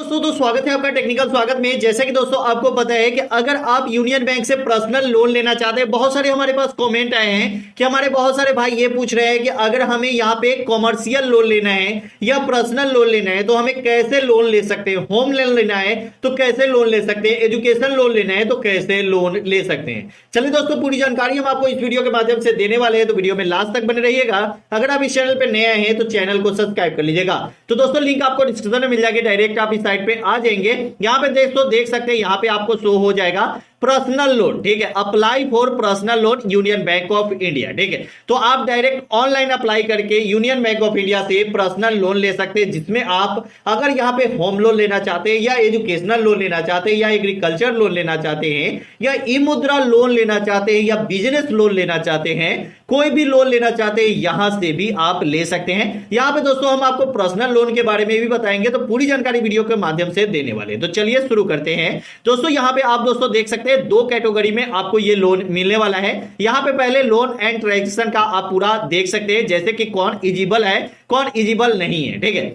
दोस्तों तो स्वागत है आपका टेक्निकल स्वागत में। जैसे कि दोस्तों आपको पता है कि अगर आप यूनियन बैंक से पर्सनल लोन लेना चाहते हैं, बहुत सारे हमारे पास कमेंट आए हैं कि हमारे बहुत सारे भाई ये पूछ रहे हैं कि अगर हमें यहाँ पे कॉमर्शियल लोन लेना है या पर्सनल लोन लेना है तो हमें कैसे लोन ले सकते हैं, होम लोन लेना है तो कैसे लोन ले सकते हैं, एजुकेशन लोन लेना है तो कैसे लोन ले सकते हैं। चलिए दोस्तों पूरी जानकारी हम आपको इस वीडियो के माध्यम से देने वाले हैं, तो वीडियो में लास्ट तक बने रहिएगा। अगर आप इस चैनल पर नए आए हैं तो चैनल को सब्सक्राइब कर लीजिएगा। तो दोस्तों लिंक आपको डिस्क्रिप्शन में मिल जाएगी, डायरेक्ट आप इस साइट पे आ जाएंगे। यहां पे देख सकते हैं, यहां पे आपको शो हो जाएगा पर्सनल लोन, ठीक है, apply for personal loan union bank of India, ठीक है। तो आप डायरेक्ट ऑनलाइन अप्लाई करके यूनियन बैंक ऑफ इंडिया से पर्सनल लोन ले सकते हैं, जिसमें आप अगर यहां पे होम लोन लेना चाहते हैं या एजुकेशनल लोन लेना चाहते हैं या एग्रीकल्चर लोन लेना चाहते हैं या ई मुद्रा लोन लेना चाहते हैं या बिजनेस लोन लेना चाहते हैं, कोई भी लोन लेना चाहते हैं यहां से भी आप ले सकते हैं। यहां पे दोस्तों हम आपको पर्सनल लोन के बारे में भी बताएंगे, तो पूरी जानकारी वीडियो के माध्यम से देने वाले। तो चलिए शुरू करते हैं। दोस्तों यहां पे आप दोस्तों देख सकते हैं दो कैटेगरी में आपको ये लोन मिलने वाला है। यहां पे पहले लोन एंड ट्रांजैक्शन का आप पूरा देख सकते हैं, जैसे कि कौन एलिजिबल है कौन एलिजिबल नहीं है, ठीक है।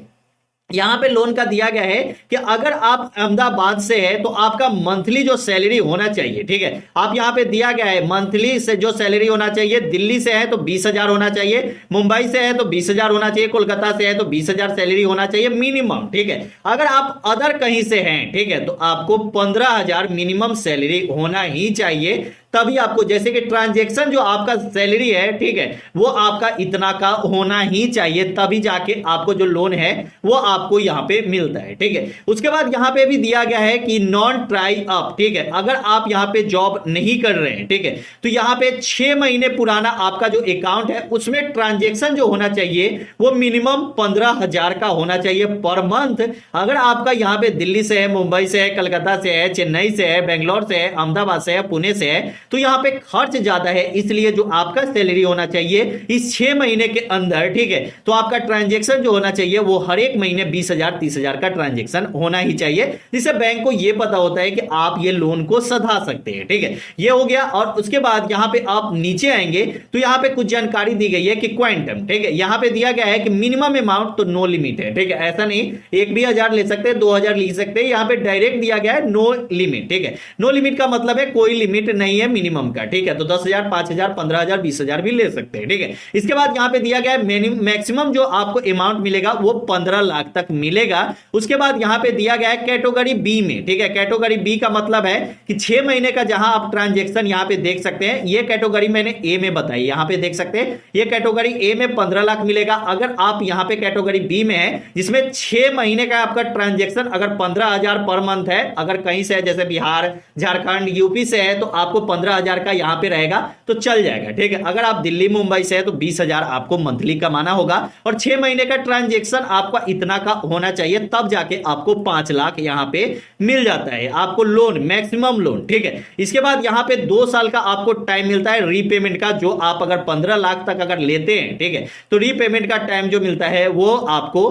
यहां पे लोन का दिया गया है कि अगर आप अहमदाबाद से है तो आपका मंथली जो सैलरी होना चाहिए, ठीक है, आप यहां पे दिया गया है मंथली से जो सैलरी होना चाहिए, दिल्ली से है तो 20,000 होना चाहिए, मुंबई से है तो 20,000 होना चाहिए, कोलकाता से है तो 20,000 सैलरी होना चाहिए मिनिमम, ठीक है। अगर आप अदर कहीं से हैं, ठीक है, तो आपको 15,000 मिनिमम सैलरी होना ही चाहिए, तभी आपको, जैसे कि ट्रांजैक्शन जो आपका सैलरी है, ठीक है, वो आपका इतना का होना ही चाहिए, तभी जाके आपको जो लोन है वो आपको यहां पे मिलता है, ठीक है। उसके बाद यहां पे भी दिया गया है कि नॉन ट्राई अप, ठीक है, अगर आप यहां पे जॉब नहीं कर रहे हैं, ठीक है, तो यहां पे 6 महीने पुराना आपका जो अकाउंट है उसमें ट्रांजैक्शन जो होना चाहिए वो मिनिमम 15,000 का होना चाहिए पर मंथ। अगर आपका यहां पे दिल्ली से है, मुंबई से है, कलकत्ता से है, चेन्नई से है, बेंगलोर से है, अहमदाबाद से है, पुणे से है, तो यहां पे खर्च ज्यादा है, इसलिए जो आपका सैलरी होना चाहिए इस 6 महीने के अंदर, ठीक है, तो आपका ट्रांजैक्शन जो होना चाहिए वो हर एक महीने 20,000 30,000 का ट्रांजैक्शन होना ही चाहिए, जिससे बैंक को यह पता होता है कि आप ये लोन को सधा सकते हैं, ठीक है। ये हो गया। और उसके बाद यहां पे आप नीचे आएंगे तो यहां पे कुछ जानकारी दी गई है कि क्वांटम, ठीक है, यहां पे दिया गया है कि मिनिमम अमाउंट तो नो लिमिट है, ठीक है, ऐसा नहीं एक भी 1,000 ले सकते हैं, 2,000 ले सकते हैं, यहां पे डायरेक्ट दिया गया है नो लिमिट, ठीक है। नो लिमिट का मतलब है कोई लिमिट नहीं है मिनिमम का, ठीक है, तो 10,000 5,000 15,000 20,000 भी ले सकते हैं, ठीक है। इसके बाद यहां पे दिया गया है मैक्सिमम जो आपको अमाउंट मिलेगा वो 15 लाख तक मिलेगा। उसके बाद यहां पे दिया गया है कैटेगरी बी में, ठीक है, कैटेगरी बी का मतलब है कि 6 महीने का जहां आप ट्रांजैक्शन यहां पे देख सकते हैं, ये कैटेगरी मैंने ए में बताई, यहां पे देख सकते हैं ये कैटेगरी ए में 15 लाख मिलेगा। अगर आप यहां पे कैटेगरी बी में है जिसमें 6 महीने का आपका ट्रांजैक्शन अगर 15,000 पर मंथ है, अगर कहीं से है जैसे बिहार झारखंड यूपी से है तो आपको 15,000 का यहां पे रहेगा तो चल जाएगा, ठीक है। अगर आप दिल्ली मुंबई से है तो 20,000 आपको मंथली कमाना होगा और 6 महीने का ट्रांजैक्शन आपका इतना का होना चाहिए, तब जाके आपको 5 लाख यहां पे मिल जाता है आपको लोन, मैक्सिमम लोन, ठीक है। इसके बाद यहां पे 2 साल का आपको टाइम मिलता है रीपेमेंट का, जो आप अगर 15 लाख तक अगर लेते हैं, ठीक है, तो रीपेमेंट का टाइम जो मिलता है वो आपको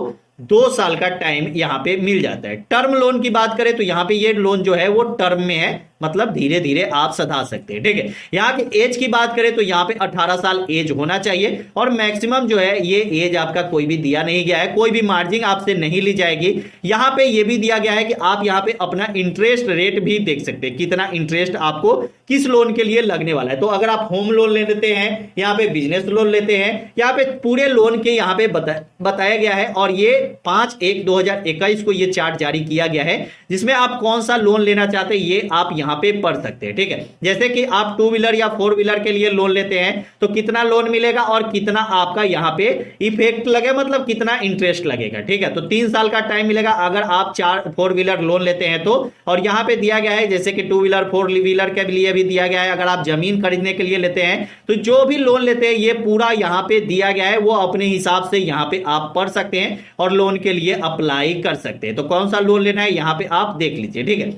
2 साल का टाइम यहां पे मिल जाता है। टर्म लोन की बात करें तो यहां पे ये लोन जो है वो टर्म में है, मतलब धीरे धीरे आप सधा सकते हैं, ठीक है। यहां के एज की बात करें तो यहां पे 18 साल एज होना चाहिए और मैक्सिमम जो है ये एज आपका कोई भी दिया नहीं गया है, कोई भी मार्जिन आपसे नहीं ली जाएगी। यहां पे ये भी दिया गया है कि आप यहां पे अपना इंटरेस्ट रेट भी देख सकते हैं, कितना इंटरेस्ट आपको किस लोन के लिए लगने वाला है। तो अगर आप होम लोन ले लेते हैं, यहां पे बिजनेस लोन लेते हैं, यहां पे पूरे लोन के यहां पे बताया गया है और ये 5/1/2021 को ये चार्ट जारी किया गया है, जिसमें आप कौन सा लोन लेना चाहते हैं ये आप यहां पे पढ़ सकते हैं, ठीक है। जैसे कि आप 2 व्हीलर या 4 व्हीलर के लिए लोन लेते हैं तो कितना लोन मिलेगा और कितना आपका यहां पे इफेक्ट लगे, मतलब कितना इंटरेस्ट लगेगा, ठीक है। तो 3 साल का टाइम मिलेगा अगर आप 4 व्हीलर लोन लेते हैं तो। और यहां पे दिया गया है जैसे कि 2 व्हीलर 4 व्हीलर के लिए भी दिया गया है, अगर आप जमीन खरीदने के लिए लेते हैं तो जो भी लोन लेते हैं ये पूरा यहां पे दिया गया है, वो अपने हिसाब से यहां पे आप पढ़ सकते हैं और लोन के लिए अप्लाई कर सकते हैं। तो कौन सा लोन लेना है यहां पे आप देख लीजिए, ठीक है।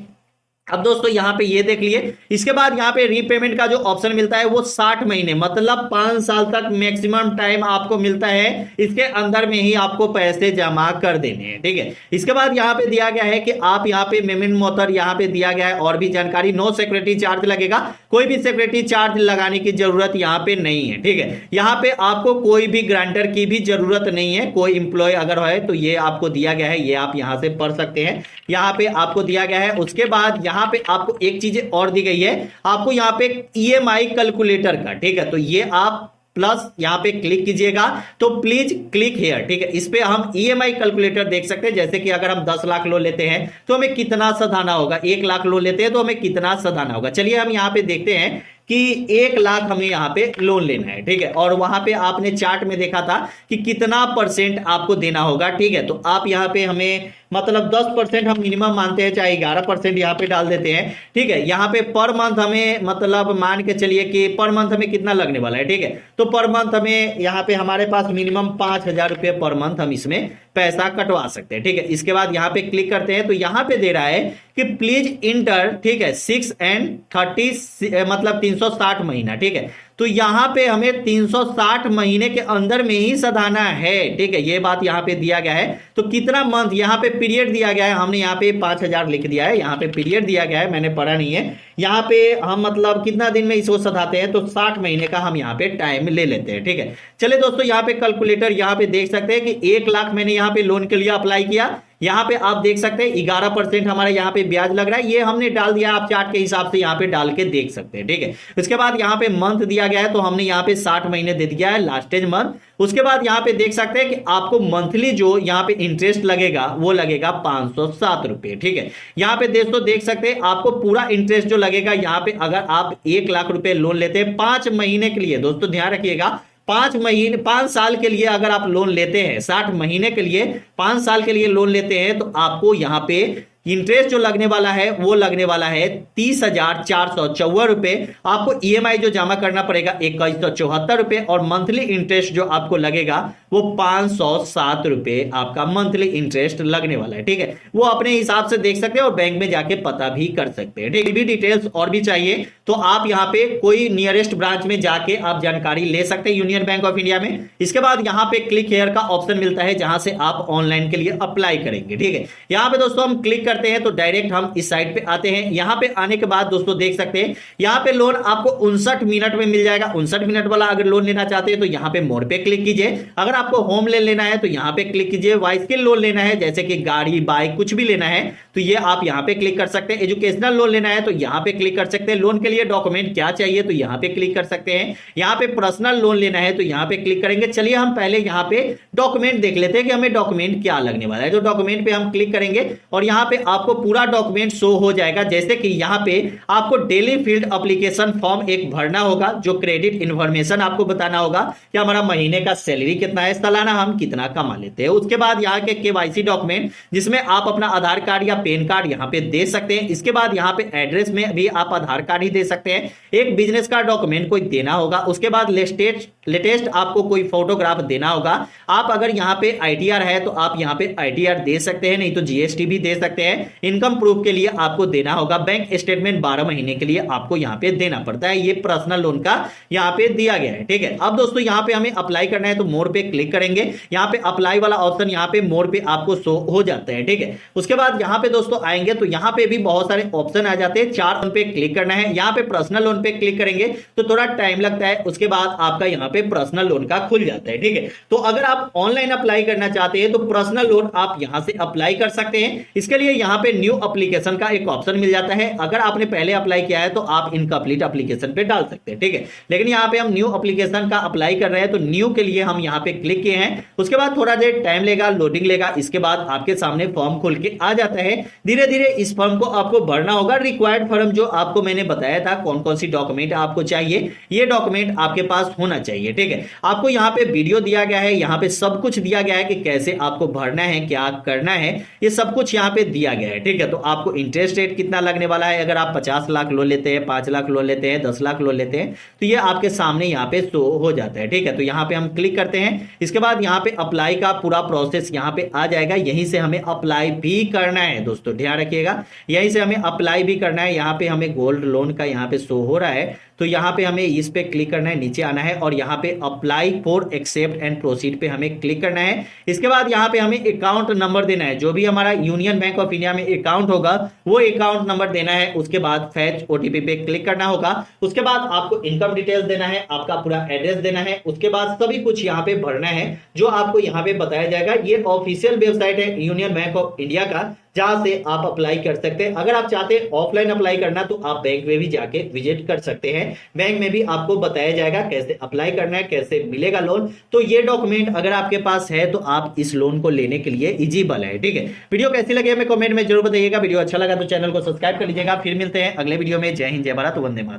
अब दोस्तों यहाँ पे ये देख लिए। इसके बाद यहाँ पे रीपेमेंट का जो ऑप्शन मिलता है वो 60 महीने मतलब 5 साल तक मैक्सिमम टाइम आपको मिलता है, इसके अंदर में ही आपको पैसे जमा कर देने हैं, ठीक है। इसके बाद यहाँ पे दिया गया है कि आप यहाँ पे पेमेंट मेथड यहाँ पे दिया गया है और भी जानकारी, नो सिक्योरिटी चार्ज लगेगा, कोई भी सिक्योरिटी चार्ज लगाने की जरूरत यहाँ पे नहीं है, ठीक है। यहाँ पे आपको कोई भी ग्रांटर की भी जरूरत नहीं है, कोई इंप्लॉय अगर है तो ये आपको दिया गया है, ये आप यहाँ से पढ़ सकते हैं, यहाँ पे आपको दिया गया है। उसके बाद यहाँ पे आपको एक चीज और दी गई है, आपको यहाँ पे ईएमआई कैलकुलेटर का, ठीक है। तो ये आप प्लस यहाँ पे क्लिक कीजिएगा, तो प्लीज क्लिक हेयर, ठीक है। इस पे हम ईएमआई कैलकुलेटर देख सकते हैं, जैसे कि अगर हम 10 लाख लोन लेते हैं तो हमें कितना सधाना होगा, 1 लाख लोन लेते हैं तो हमें कितना सधाना होगा। चलिए हम यहाँ पे देखते हैं कि 1 लाख हमें यहाँ पे लोन लेना है, ठीक है। और वहां पे आपने चार्ट में देखा था कि कितना % आपको देना होगा, ठीक है। तो आप यहाँ पे हमें मतलब 10% हम मिनिमम मानते हैं, चाहे 11% यहाँ पे डाल देते हैं, ठीक है। यहाँ पे पर मंथ हमें मतलब मान के चलिए कि पर मंथ हमें कितना लगने वाला है, ठीक है। तो पर मंथ हमें यहाँ पे हमारे पास मिनिमम 5,000 रुपये पर मंथ हम इसमें पैसा कटवा सकते हैं, ठीक है। इसके बाद यहाँ पे क्लिक करते हैं तो यहाँ पे दे रहा है कि प्लीज इंटर, ठीक है, 6 and 30 मतलब 360 महीना, ठीक है। तो यहाँ पे हमें 360 महीने के अंदर में ही सधाना है, ठीक है। ये बात यहाँ पे दिया गया है। तो कितना मंथ, यहाँ पे पीरियड दिया गया है, हमने यहाँ पे 5,000 लिख दिया है, यहाँ पे पीरियड दिया गया है, मैंने पढ़ा नहीं है। यहाँ पे हम मतलब कितना दिन में इसको सधाते हैं, तो 60 महीने का हम यहाँ पे टाइम ले लेते हैं, ठीक है। चलिए दोस्तों, यहाँ पे कैलकुलेटर यहाँ पे देख सकते हैं कि 1 लाख मैंने यहाँ पे लोन के लिए अप्लाई किया, यहाँ पे आप देख सकते हैं 11% हमारे यहाँ पे ब्याज लग रहा है, ये हमने डाल दिया, आप चार्ट के हिसाब से यहाँ पे डाल के देख सकते हैं, ठीक है। उसके बाद यहाँ पे मंथ दिया गया है, तो हमने यहाँ पे 60 महीने दे दिया है, लास्टेज मंथ। उसके बाद यहाँ पे देख सकते हैं कि आपको मंथली जो यहाँ पे इंटरेस्ट लगेगा वो लगेगा 507 रुपए, ठीक है। यहाँ पे दोस्तों देख सकते हैं आपको पूरा इंटरेस्ट जो लगेगा यहाँ पे, अगर आप 1 लाख रुपए लोन लेते हैं 5 महीने के लिए, दोस्तों ध्यान रखिएगा, 5 साल के लिए अगर आप लोन लेते हैं, 60 महीने के लिए 5 साल के लिए लोन लेते हैं, तो आपको यहाँ पे इंटरेस्ट जो लगने वाला है वो लगने वाला है 30,454 रुपए। आपको ईएमआई जो जमा करना पड़ेगा 2174 रुपए, और मंथली इंटरेस्ट जो आपको लगेगा वो 507 रुपए आपका मंथली इंटरेस्ट लगने वाला है, ठीक है। वो अपने हिसाब से देख सकते हैं और बैंक में जाके पता भी कर सकते हैं, ठीक है। डिटेल्स और भी चाहिए तो आप यहाँ पे कोई नियरेस्ट ब्रांच में जाके आप जानकारी ले सकते हैं, यूनियन बैंक ऑफ इंडिया में। इसके बाद यहाँ पे क्लिक हेयर का ऑप्शन मिलता है, जहां से आप ऑनलाइन के लिए अप्लाई करेंगे, ठीक है। यहाँ पे दोस्तों हम क्लिक करते हैं तो डायरेक्ट हम इस साइट पे आते हैं। यहां पे आने के बाद दोस्तों देख सकते हैं यहां पे लोन आपको 59 मिनट में मिल जाएगा। 59 मिनट वाला अगर लोन लेना चाहते हैं तो यहां पे मोर पे क्लिक कीजिए। अगर आपको होम लोन लेना है तो यहां पे क्लिक कीजिए। वाइस्किल लोन लेना है जैसे कि गाड़ी बाइक कुछ भी लेना है तो ये आप यहां पे क्लिक कर सकते हैं। एजुकेशनल लोन लेना है तो यहां पे क्लिक कर सकते हैं। लोन के लिए डॉक्यूमेंट क्या चाहिए तो यहां पे क्लिक कर सकते हैं। यहां पे पर्सनल लोन लेना है तो यहां पे क्लिक करेंगे। चलिए हम पहले यहां पे डॉक्यूमेंट देख लेते हैं कि हमें डॉक्यूमेंट क्या लगने वाला है। तो डॉक्यूमेंट पे हम क्लिक करेंगे और यहां पे आपको पूरा डॉक्यूमेंट शो हो जाएगा। जैसे कि यहां पे आपको डेली फील्ड एप्लीकेशन फॉर्म एक भरना होगा, जो क्रेडिट इंफॉर्मेशन आपको बताना होगा कि हमारा महीने का सैलरी कितना है, सालाना हम कितना कमा लेते हैं। उसके बाद यहाँ के केवाईसी डॉक्यूमेंट जिसमें आप अपना आधार कार्ड या पैन कार्ड यहाँ पे दे सकते हैं। इसके बाद यहाँ पे एड्रेस में भी आप आधार कार्ड ही दे सकते हैं। एक बिजनेस का डॉक्यूमेंट कोई देना होगा। उसके बाद लेटेस्ट आपको कोई फोटोग्राफ देना होगा। आप अगर यहाँ पे आईटीआर है तो आप यहाँ पे आईटीआर दे सकते हैं, नहीं तो जीएसटी भी दे सकते हैं। इनकम प्रूफ के लिए आपको देना होगा। बैंक स्टेटमेंट 12 महीने के लिए आपको यहाँ पे देना पड़ता है। ये पर्सनल लोन का यहाँ पे दिया गया है, ठीक है। अब दोस्तों यहाँ पे हमें अप्लाई करना है तो मोर पे क्लिक करेंगे। यहाँ पे अप्लाई वाला ऑप्शन यहाँ पे मोर पे आपको शो हो जाता है, ठीक है। उसके बाद यहाँ पे दोस्तों आएंगे तो यहाँ पे भी बहुत सारे ऑप्शन आ जाते हैं। 4 लोन पे क्लिक करना है। यहाँ पे पर्सनल लोन पे क्लिक करेंगे तो थोड़ा टाइम लगता है। उसके बाद आपका यहाँ पे पर्सनल लोन का खुल जाता है, ठीक है। तो अगर आप ऑनलाइन अप्लाई करना चाहते हैं तो पर्सनल लोन आप यहाँ से अप्लाई कर सकते हैं। इसके लिए यहाँ पे न्यू एप्लीकेशन का एक ऑप्शन मिल जाता है। अगर आपने पहले अप्लाई किया है तो आप इनकम्प्लीट एप्लीकेशन पे डाल सकते हैं, ठीक है। लेकिन यहाँ पे हम न्यू एप्लीकेशन का अप्लाई कर रहे हैं तो न्यू के लिए हम यहाँ पे क्लिक किए हैं। उसके बाद थोड़ा देर टाइम लेगा, लोडिंग लेगा। इसके बाद आपके सामने फॉर्म खुल के आ जाता है। धीरे धीरे इस फॉर्म को आपको भरना होगा। रिक्वायर्ड फॉर्म जो आपको मैंने बताया था कौन कौन सी डॉक्यूमेंट आपको चाहिए, ये डॉक्यूमेंट आपके पास होना चाहिए, ठीक है। आपको यहाँ पे वीडियो दिया गया है, यहाँ पे सब कुछ दिया गया है कि कैसे आपको भरना है, क्या करना है, ये सब कुछ यहाँ पे दिया दिया गया है। ठीक है, तो आपको इंटरेस्ट रेट कितना लगने वाला है, अगर आप 50 लाख लोन लेते हैं, 5 लाख लोन लेते हैं, 10 लाख लोन लेते हैं, तो ये आपके सामने यहाँ पे शो हो जाता है। ठीक है, तो यहाँ पे हम क्लिक करते हैं। इसके बाद यहाँ पे अप्लाई का पूरा प्रोसेस यहाँ पे आ जाएगा। यहीं से हमें अप्लाई भी करना है दोस्तों, ध्यान रखिएगा, यहीं से हमें अप्लाई भी करना है। यहाँ पे हमें गोल्ड लोन का यहाँ पे शो हो रहा है, तो यहाँ पे हमें इस पे क्लिक करना है, नीचे आना है और यहाँ पे apply for accept and proceed पे हमें क्लिक करना है। इसके बाद यहाँ पे हमें अकाउंट नंबर देना है, जो भी हमारा यूनियन बैंक ऑफ इंडिया में अकाउंट होगा वो अकाउंट नंबर देना है। उसके बाद फैच ओटीपी पे क्लिक करना होगा। उसके बाद आपको इनकम डिटेल्स देना है, आपका पूरा एड्रेस देना है। उसके बाद सभी कुछ यहाँ पे भरना है जो आपको यहाँ पे बताया जाएगा। ये ऑफिशियल वेबसाइट है यूनियन बैंक ऑफ इंडिया का, जहां से आप अप्लाई कर सकते हैं। अगर आप चाहते हैं ऑफलाइन अप्लाई करना तो आप बैंक में भी जाके विजिट कर सकते हैं। बैंक में भी आपको बताया जाएगा कैसे अप्लाई करना है, कैसे मिलेगा लोन। तो ये डॉक्यूमेंट अगर आपके पास है तो आप इस लोन को लेने के लिए इजिबल है। ठीक है, वीडियो कैसी लगी हमें कमेंट में जरूर बताइएगा। वीडियो अच्छा लगा तो चैनल को सब्सक्राइब कर लीजिएगा। फिर मिलते हैं अगले वीडियो में। जय हिंद, जय भारत, वंदे मातरम।